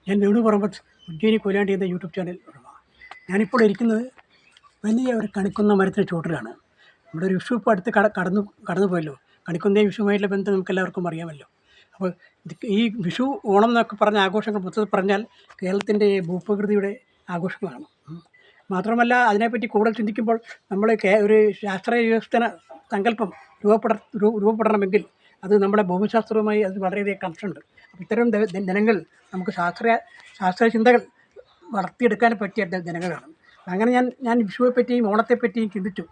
ഞാൻ വേണു പറമ്പത്ത് ഉജ്ജയിനി കൊയിലാണ്ടി എന്ന YouTube channel ഉടമ. ഞാനിപ്പോൾ ഇരിക്കുന്നത് വലിയ ഒരു കണിക്കൊന്ന മരത്തിന് ചുവട്ടിലാണ്. നമ്മുടെ ഒരു വിഷു ഇപ്പോൾ അടുത്ത് കടന്നു പോയല്ലോ. കണിക്കൊന്നയും വിഷുവുമായിട്ടുള്ള ബന്ധം നമുക്കെല്ലാവർക്കും അറിയാമല്ലോ. അപ്പോൾ ഈ വിഷു, ഓണം എന്നൊക്കെ പറഞ്ഞ ആഘോഷങ്ങൾ മൊത്തത്തിൽ പറഞ്ഞാൽ കേരളത്തിൻ്റെ ഭൂപ്രകൃതിയുടെ ആഘോഷങ്ങളാണ്. മാത്രമല്ല അതിനെപ്പറ്റി കൂടുതൽ ചിന്തിക്കുമ്പോൾ നമ്മൾ ഒരു ശാസ്ത്രീയ വികസന സങ്കല്പം രൂപപ്പെടണമെങ്കിൽ അത് നമ്മുടെ ഭൂമിശാസ്ത്രവുമായി അത് വളരെയധികം കണക്ഷനുണ്ട്. അപ്പോൾ ഇത്തരം ജനങ്ങൾ നമുക്ക് ശാസ്ത്രീയ ചിന്തകൾ വളർത്തിയെടുക്കാൻ പറ്റിയ ജനങ്ങളാണ്. അങ്ങനെ ഞാൻ വിഷുവെപ്പറ്റിയും ഓണത്തെപ്പറ്റിയും ചിന്തിച്ചു.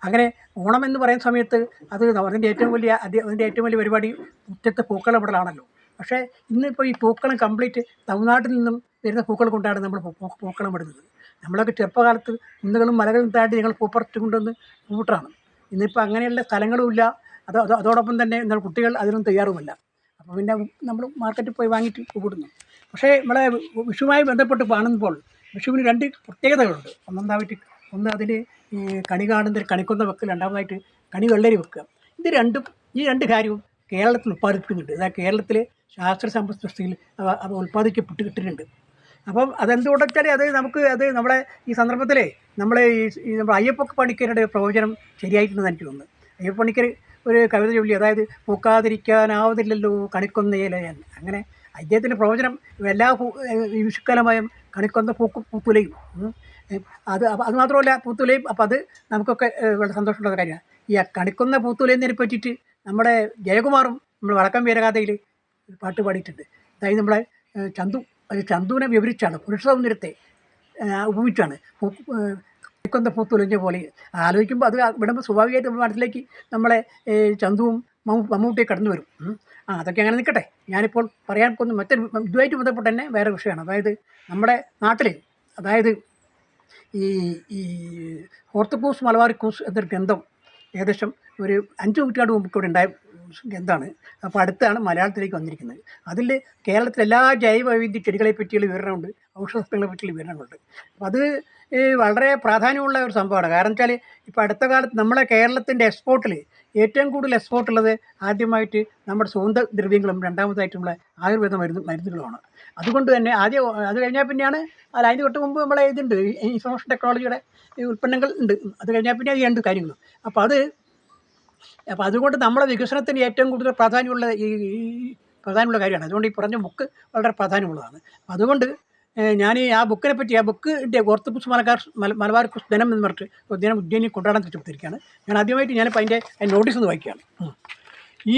അങ്ങനെ ഓണം എന്ന് പറയുന്ന സമയത്ത് അതിൻ്റെ ഏറ്റവും വലിയ പരിപാടി മുറ്റത്തെ പൂക്കളമിടലാണല്ലോ. പക്ഷേ ഇന്നിപ്പോൾ ഈ പൂക്കളം കംപ്ലീറ്റ് തമിഴ്നാട്ടിൽ നിന്നും വരുന്ന പൂക്കൾ കൊണ്ടാണ് നമ്മൾ പൂക്കളം ഇടുന്നത്. നമ്മളൊക്കെ ചെറുപ്പകാലത്ത് കുന്നുകളും മലകളും താണ്ടി ഞങ്ങൾ പൂപ്പറിച്ച് കൊണ്ടുവന്ന് പൂട്ടാണ്. ഇന്നിപ്പോൾ അങ്ങനെയുള്ള സ്ഥലങ്ങളുമില്ല. അതോടൊപ്പം തന്നെ കുട്ടികൾ അതിനൊന്നും തയ്യാറുമല്ല. അപ്പോൾ പിന്നെ നമ്മൾ മാർക്കറ്റിൽ പോയി വാങ്ങിയിട്ട് പൂവിടുന്നു. പക്ഷേ നമ്മളെ വിഷുവുമായി ബന്ധപ്പെട്ട് കാണുമ്പോൾ വിഷുവിന് രണ്ട് പ്രത്യേകതകളുണ്ട്. ഒന്ന് അതിന് ഈ കണി കാണുന്ന കണിക്കൊന്ന വെക്കൽ, രണ്ടാമതായിട്ട് കണി വെള്ളരി വെക്കുക. ഈ രണ്ട് കാര്യവും കേരളത്തിൽ ഉൽപ്പാദിപ്പിക്കുന്നുണ്ട്. അതായത് കേരളത്തിലെ ശാസ്ത്ര സമ്പദ് വ്യവസ്ഥയിൽ അവ ഉൽപ്പാദിക്കപ്പെട്ട് കിട്ടുന്നുണ്ട്. അപ്പം അതെന്തുകൊണ്ടെന്ന് വെച്ചാൽ നമ്മളെ ഈ സന്ദർഭത്തിലെ നമ്മുടെ നമ്മുടെ അയ്യപ്പ പണിക്കരുടെ പ്രവചനം ശരിയായിട്ടുണ്ടെന്ന് എനിക്ക് തോന്നുന്നു. അയ്യപ്പ പണിക്കർ ഒരു കവിത ചൊല്ലി, അതായത് പൂക്കാതിരിക്കാനാവുന്നില്ലല്ലോ കണിക്കൊന്നയിലയൻ. അങ്ങനെ അദ്ദേഹത്തിൻ്റെ പ്രവചനം എല്ലാ വിഷുക്കാലമായും കണിക്കൊന്ന പൂത്തുലയും. അത് മാത്രമല്ല പൂത്തുലയും. അപ്പോൾ അത് നമുക്കൊക്കെ വളരെ സന്തോഷമുള്ള കാര്യമാണ്. ഈ കണിക്കൊന്ന പൂത്തുലയുന്നതിനെ പറ്റിയിട്ട് നമ്മുടെ ജയകുമാറും നമ്മൾ വടക്കം വീരഗാഥയിൽ പാട്ട് പാടിയിട്ടുണ്ട്. അതായത് നമ്മളെ ചന്തുവിനെ വിവരിച്ചാണ്, പുരുഷ സൗന്ദര്യത്തെ ഉപയോഗിച്ചാണ് കണിക്കൊന്ന പൂത്തുലഞ്ഞ പോലെ. ആലോചിക്കുമ്പോൾ അത് വിടുമ്പോൾ സ്വാഭാവികമായിട്ട് നമ്മുടെ മനസ്സിലേക്ക് നമ്മളെ ചന്തുവും മമ്മൂട്ടിയെ കടന്നു വരും. അതൊക്കെ അങ്ങനെ നിൽക്കട്ടെ. ഞാനിപ്പോൾ പറയാൻ പോകുന്ന ഇതുമായിട്ട് ബന്ധപ്പെട്ട് തന്നെ വേറെ വിഷയമാണ്. അതായത് നമ്മുടെ നാട്ടിൽ, അതായത് ഈ ഓർത്തഡോക്സ് മലബാറിക്കൂസ് എന്നൊരു ഗ്രന്ഥം ഏകദേശം ഒരു 5 നൂറ്റാണ്ട് മുമ്പ് ഇവിടെ ഉണ്ടായ ഗ്രന്ഥമാണ്. അപ്പോൾ അടുത്താണ് മലയാളത്തിലേക്ക് വന്നിരിക്കുന്നത്. അതിൽ കേരളത്തിലെ എല്ലാ ജൈവ വൈവിധ്യ ചെടികളെ പറ്റിയുള്ള വിവരണമുണ്ട്, ഔഷധങ്ങളെ പറ്റിയുള്ള വിവരണങ്ങളുണ്ട്. അപ്പോൾ അത് വളരെ പ്രാധാന്യമുള്ള ഒരു സംഭവമാണ്. കാരണം വെച്ചാൽ ഇപ്പോൾ അടുത്ത കാലത്ത് നമ്മളെ കേരളത്തിൻ്റെ എക്സ്പോർട്ടിൽ ഏറ്റവും കൂടുതൽ എക്സ്പോർട്ട് ഉള്ളത് ആദ്യമായിട്ട് നമ്മുടെ സുഗന്ധദ്രവ്യങ്ങളും രണ്ടാമതായിട്ടുള്ള ആയുർവേദ മരുന്നുകളുമാണ്. അതുകൊണ്ട് തന്നെ അത് കഴിഞ്ഞാൽ പിന്നെയാണ് അതിന് തൊട്ട് മുമ്പ് നമ്മളെ ഇതുണ്ട്, ഇൻഫർമേഷൻ ടെക്നോളജിയുടെ ഉൽപ്പന്നങ്ങൾ ഉണ്ട്. അത് കഴിഞ്ഞാൽ പിന്നെ അത് രണ്ട് കാര്യങ്ങളും. അപ്പോൾ അതുകൊണ്ട് നമ്മുടെ വികസനത്തിന് ഏറ്റവും കൂടുതൽ പ്രാധാന്യമുള്ള പ്രധാനമുള്ള കാര്യമാണ്. അതുകൊണ്ട് ഈ പറഞ്ഞ ബുക്ക് വളരെ പ്രാധാന്യമുള്ളതാണ്. അതുകൊണ്ട് ഞാൻ ആ ബുക്കിൻ്റെ ഓർത്തഡോക്സ് മലബാറിക്കൂസ് ദിനം എന്ന് പറഞ്ഞിട്ട് ഒരു ദിനം ഉജ്ജയിനി കൊണ്ടാടാൻ തിരിച്ചിരിക്കുകയാണ്. ഞാനിപ്പോൾ അതിൻ്റെ നോട്ടീസ് ഒന്ന് വായിക്കുകയാണ്.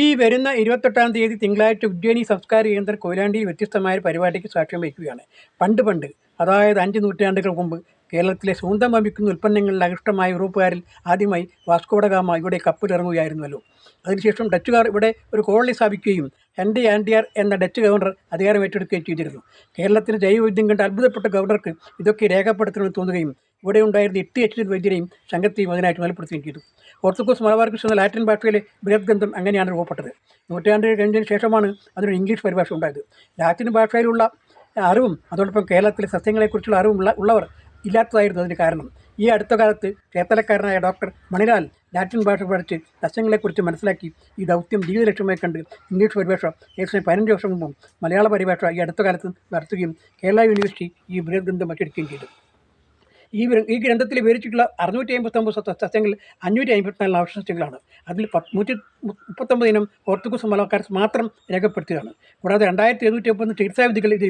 ഈ വരുന്ന 28-ാം തീയതി തിങ്കളാഴ്ച ഉജ്ജയിനി സംസ്കാര കേന്ദ്രം കൊയിലാണ്ടിയിൽ വ്യത്യസ്തമായ പരിപാടിക്ക് സാക്ഷ്യം വയ്ക്കുകയാണ്. പണ്ട് അതായത് 5 നൂറ്റാണ്ടുകൾ മുമ്പ് കേരളത്തിലെ സ്വന്തം വമിക്കുന്ന ഉൽപ്പന്നങ്ങളിൽ ആകൃഷ്ടമായ യൂറോപ്പുകാരിൽ ആദ്യമായി വാസ്കോഡ ഗാമ ഇവിടെ കപ്പലിറങ്ങുകയായിരുന്നല്ലോ. അതിനുശേഷം ഡച്ചുകാർ ഇവിടെ ഒരു കോളനി സ്ഥാപിക്കുകയും ഹെൻറി ആൻഡിയാർ എന്ന ഡച്ച് ഗവർണർ അധികാരം ഏറ്റെടുക്കുകയും ചെയ്തിരുന്നു. കേരളത്തിലെ ജൈവവൈദ്യം കണ്ട് അത്ഭുതപ്പെട്ട ഗവർണർക്ക് ഇതൊക്കെ രേഖപ്പെടുത്തണമെന്ന് തോന്നുകയും ഇവിടെ ഉണ്ടായിരുന്ന 8 എച്ച് വൈദ്യരെയും സംഘത്തെയും അതിനായിട്ട് ചുമതലപ്പെടുത്തുകയും ചെയ്തു. ഓർത്തഡോക്സ് മലബാറിക്കൂസ് എന്ന ലാറ്റിൻ ഭാഷയിലെ ബൃഹത് ഗ്രന്ഥം അങ്ങനെയാണ് രൂപപ്പെട്ടത്. നൂറ്റാണ്ടുകൾ കഴിഞ്ഞതിന് ശേഷമാണ് അതിനൊരു ഇംഗ്ലീഷ് പരിഭാഷ ഉണ്ടായത്. ലാറ്റിൻ ഭാഷയിലുള്ള അറിവും അതോടൊപ്പം കേരളത്തിലെ സസ്യങ്ങളെക്കുറിച്ചുള്ള അറിവും ഉള്ളവർ ഇല്ലാത്തതായിരുന്നു അതിന് കാരണം. ഈ അടുത്ത കാലത്ത് ചേത്തലക്കാരനായ ഡോക്ടർ മണിലാൽ ലാറ്റിൻ ഭാഷ പഠിച്ച് സസ്യങ്ങളെക്കുറിച്ച് മനസ്സിലാക്കി ഈ ദൗത്യം ജീവിത ലക്ഷ്യമായി കണ്ട് ഇംഗ്ലീഷ് പരിഭാഷ ഏകദേശം 15 വർഷം മുമ്പും മലയാള പരിഭാഷ ഈ അടുത്ത കാലത്ത് നടത്തുകയും കേരള യൂണിവേഴ്സിറ്റി ഈ ബൃഹത് ഗ്രന്ഥം അച്ചടിക്കുകയും ചെയ്തു. ഈ ഗ്രന്ഥത്തിൽ വിവരിച്ചിട്ടുള്ള 659 സസ്യങ്ങൾ 554 അവശിഷ്ടങ്ങളാണ്. അതിൽ 139 ഇനം ഓർത്തഡോക്സ് മലബാർ മാത്രം രേഖപ്പെടുത്തിയതാണ്. കൂടാതെ 2750 ചികിത്സാവിധികൾ ഇത്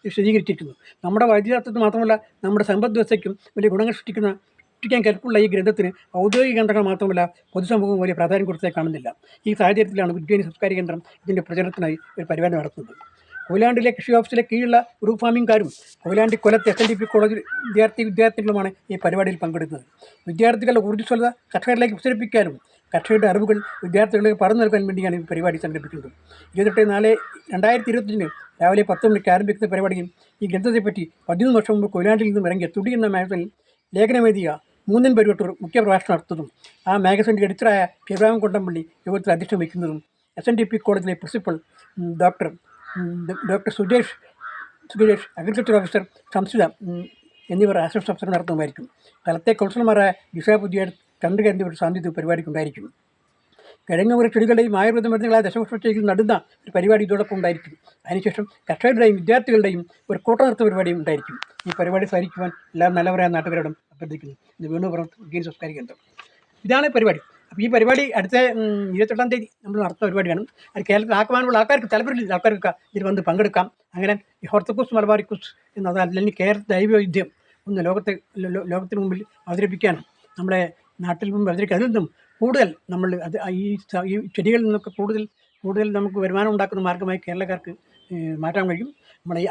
വിശദീകരിച്ചിരിക്കുന്നു. നമ്മുടെ വൈദ്യശാസ്ത്രത്തിന് മാത്രമല്ല നമ്മുടെ സമ്പദ് വ്യവസ്ഥയ്ക്കും വലിയ ഗുണങ്ങൾ സൃഷ്ടിക്കാൻ കെൽപ്പുള്ള ഈ ഗ്രന്ഥത്തിന് ഔദ്യോഗിക കേന്ദ്രങ്ങൾ മാത്രമല്ല പൊതുസമൂഹം വലിയ പ്രാധാന്യം കൊടുത്തതായി കാണുന്നില്ല. ഈ സാഹചര്യത്തിലാണ് ഉജ്ജയിനി സംസ്കാര കേന്ദ്രം ഇതിൻ്റെ പ്രചരണത്തിനായി ഒരു പരിപാടി നടത്തുന്നത്. കൊയിലാണ്ടിലെ കൃഷി ഓഫീസിലെ കീഴിലുള്ള ഗ്രൂപ്പ് ഫാമിംഗുകാരും കൊയിലാണ്ടി കൊല്ലത്ത് SNDP കോളേജ് വിദ്യാർത്ഥികളുമാണ് ഈ പരിപാടിയിൽ പങ്കെടുക്കുന്നത്. വിദ്യാർത്ഥികളുടെ ഊർജ്ജസ്വലത കർഷകരിലേക്ക് പ്രസരിപ്പിക്കാനും കർഷകരുടെ അറിവുകൾ വിദ്യാർത്ഥികളിലേക്ക് പറഞ്ഞു നൽകാൻ വേണ്ടിയാണ് ഈ പരിപാടി സംഘടിപ്പിക്കുന്നത്. 28/4/2025 രാവിലെ 10 മണിക്ക് ആരംഭിക്കുന്ന പരിപാടിയിൽ ഈ ഗ്രന്ഥത്തെപ്പറ്റി 13 വർഷം മുമ്പ് കൊയിലാണ്ടിൽ നിന്നും ഇറങ്ങിയ തുടി എന്ന മാഗസിനിൽ ലേഖനമെഴുതിയ മൂന്നൻ പരുവട്ടൂർ മുഖ്യ പ്രഭാഷണം നടത്തുന്നതും ആ മാഗസിൻ്റെ എഡിറ്ററായ ശിവരാമൻ കൊണ്ടംപള്ളി യോഗത്തിൽ അധ്യക്ഷം വഹിക്കുന്നതും SNDP കോളേജിലെ principal doctor Sujesh agriculture officer സംസ്കൃത എന്നിവർ ആശംസ പ്രസംഗം നടത്തുന്നതായിരിക്കും. സ്ഥലത്തെ കൗൺസിലർമാരായ ജിഷ പുതിയ ചന്ദ്രിക എന്നിവരുടെ സാന്നിധ്യം പരിപാടിക്കുണ്ടായിരിക്കും. കിഴങ്ങ് ചെടികളുടെയും ആയുർവേദ മരുന്നുകളായ ദശപുഷ്പ ചെടികൾ നടുന്ന ഒരു പരിപാടി ഇതോടൊപ്പം ഉണ്ടായിരിക്കും. അതിനുശേഷം കർഷകരുടെയും വിദ്യാർത്ഥികളുടെയും ഒരു കൂട്ടനിർത്ത പരിപാടിയും ഉണ്ടായിരിക്കും. ഈ പരിപാടി സഹകരിക്കുവാൻ എല്ലാവരും നല്ലവരായ നാട്ടുകാരോടും അഭ്യർത്ഥിക്കുന്നു. ഇത് വീണ്ടും ഗീൻ സംസ്കാരിക്കുന്നത് ഇതാണ് പരിപാടി. അപ്പോൾ ഈ പരിപാടി അടുത്ത 28-ാം തീയതി നമ്മൾ നടത്തുന്ന പരിപാടിയാണ്. അത് കേരളത്തിൽ ആക്കുവാനുള്ള ആൾക്കാർക്ക് താല്പര്യമില്ല ആൾക്കാർക്ക് ഇതിൽ വന്ന് പങ്കെടുക്കാം. അങ്ങനെ ഈ ഹോർത്തക്കുസ് മലബാറിക്കുസ് എന്നത് അല്ലെങ്കിൽ കേരള ദൈവവൈദ്യം ഒന്ന് ലോകത്തിന് മുമ്പിൽ അവതരിപ്പിക്കാനും നമ്മുടെ നാട്ടിൽ മുമ്പ് അവതരിക്കുക. അതിൽ നിന്നും കൂടുതൽ നമ്മൾ അത് ഈ ചെടികളിൽ നിന്നൊക്കെ കൂടുതൽ നമുക്ക് വരുമാനം ഉണ്ടാക്കുന്ന മാർഗ്ഗമായി കേരളക്കാർക്ക് മാറ്റാൻ കഴിയും. നമ്മുടെ ഈ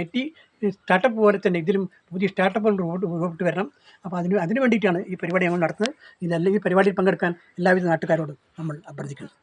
IT സ്റ്റാർട്ടപ്പ് പോലെ തന്നെ ഇതിലും പുതിയ സ്റ്റാർട്ടപ്പുകൾ രൂപപ്പെട്ട് വരണം. അപ്പോൾ അതിന് വേണ്ടിയിട്ടാണ് ഈ പരിപാടി നമ്മൾ നടത്തുന്നത്. ഈ പരിപാടിയിൽ പങ്കെടുക്കാൻ എല്ലാവിധ നാട്ടുകാരോടും നമ്മൾ അഭ്യർത്ഥിക്കുന്നത്.